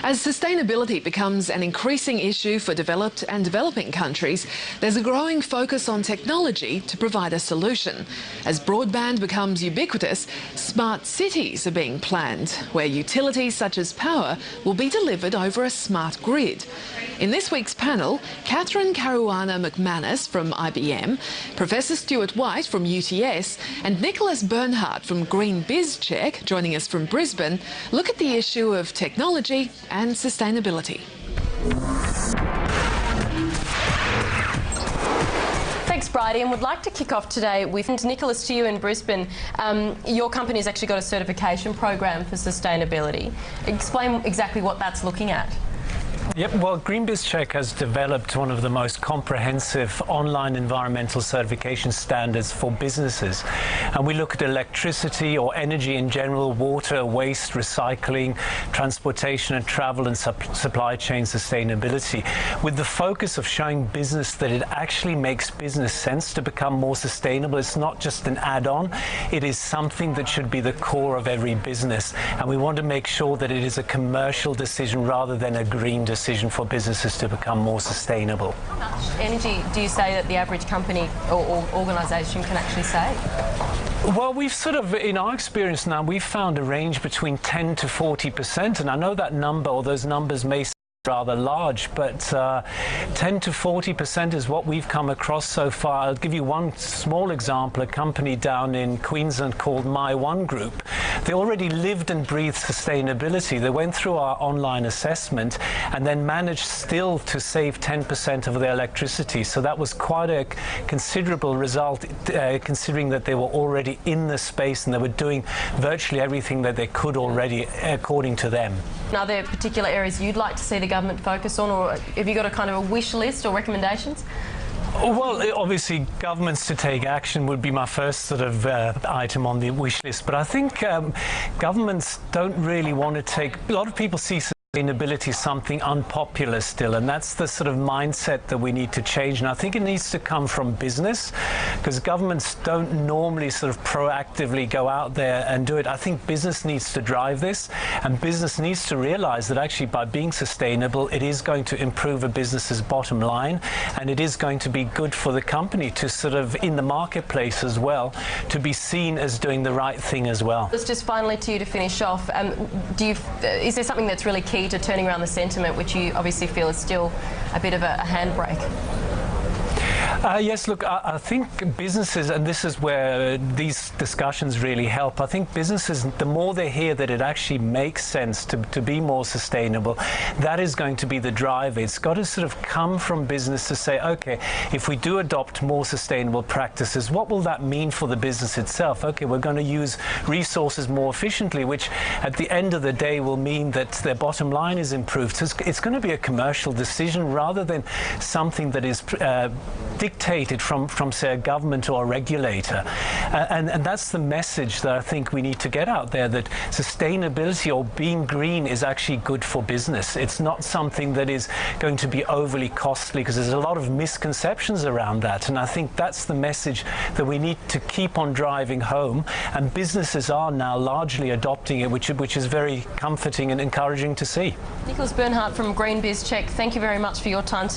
As sustainability becomes an increasing issue for developed and developing countries, there's a growing focus on technology to provide a solution. As broadband becomes ubiquitous, smart cities are being planned, where utilities such as power will be delivered over a smart grid. In this week's panel, Catherine Caruana-McManus from IBM, Professor Stuart White from UTS and Nicholas Bernhardt from GreenBizCheck, joining us from Brisbane, look at the issue of technology and sustainability. Thanks, Bridie, and would like to kick off today with Nicholas, to you in Brisbane. Your company's actually got a certification program for sustainability. Explain exactly what that's looking at. Yep, well, GreenBizCheck has developed one of the most comprehensive online environmental certification standards for businesses. And we look at electricity or energy in general, water, waste, recycling, transportation and travel and supply chain sustainability, with the focus of showing business that it actually makes business sense to become more sustainable. It's not just an add-on, it is something that should be the core of every business. And we want to make sure that it is a commercial decision rather than a green decision for businesses to become more sustainable. How much energy do you say that the average company or organisation can actually save? Well, we've sort of, in our experience now, we've found a range between 10 to 40%, and I know that number or those numbers may seem rather large, but 10 to 40% is what we've come across so far. I'll give you one small example. A company down in Queensland called My One Group. They already lived and breathed sustainability. They went through our online assessment and then managed still to save 10% of their electricity. So that was quite a considerable result, considering that they were already in the space and they were doing virtually everything that they could already, according to them. Are there particular areas you'd like to see the government focus on, or have you got a kind of a wish list or recommendations? Well, obviously, governments to take action would be my first sort of item on the wish list. But I think governments don't really want to take... A lot of people see sustainability is something unpopular still, and that's the sort of mindset that we need to change. And I think it needs to come from business, because governments don't normally sort of proactively go out there and do it. I think business needs to drive this, and business needs to realize that actually by being sustainable, it is going to improve a business's bottom line, and it is going to be good for the company to sort of, in the marketplace as well, to be seen as doing the right thing as well. Just finally to you to finish off, is there something that's really key to turning around the sentiment, which you obviously feel is still a bit of a handbrake? Yes, look, I think businesses, and this is where these discussions really help, I think businesses, the more they hear that it actually makes sense to be more sustainable, that is going to be the driver. It's got to sort of come from business to say, okay, if we do adopt more sustainable practices, what will that mean for the business itself? Okay, we're going to use resources more efficiently, which at the end of the day will mean that their bottom line is improved. So it's going to be a commercial decision rather than something that is dictated from say, a government or a regulator. And that's the message that I think we need to get out there, that sustainability or being green is actually good for business. It's not something that is going to be overly costly, because there's a lot of misconceptions around that. And I think that's the message that we need to keep on driving home. And businesses are now largely adopting it, which is very comforting and encouraging to see. Nicholas Bernhardt from GreenBizCheck, thank you very much for your time.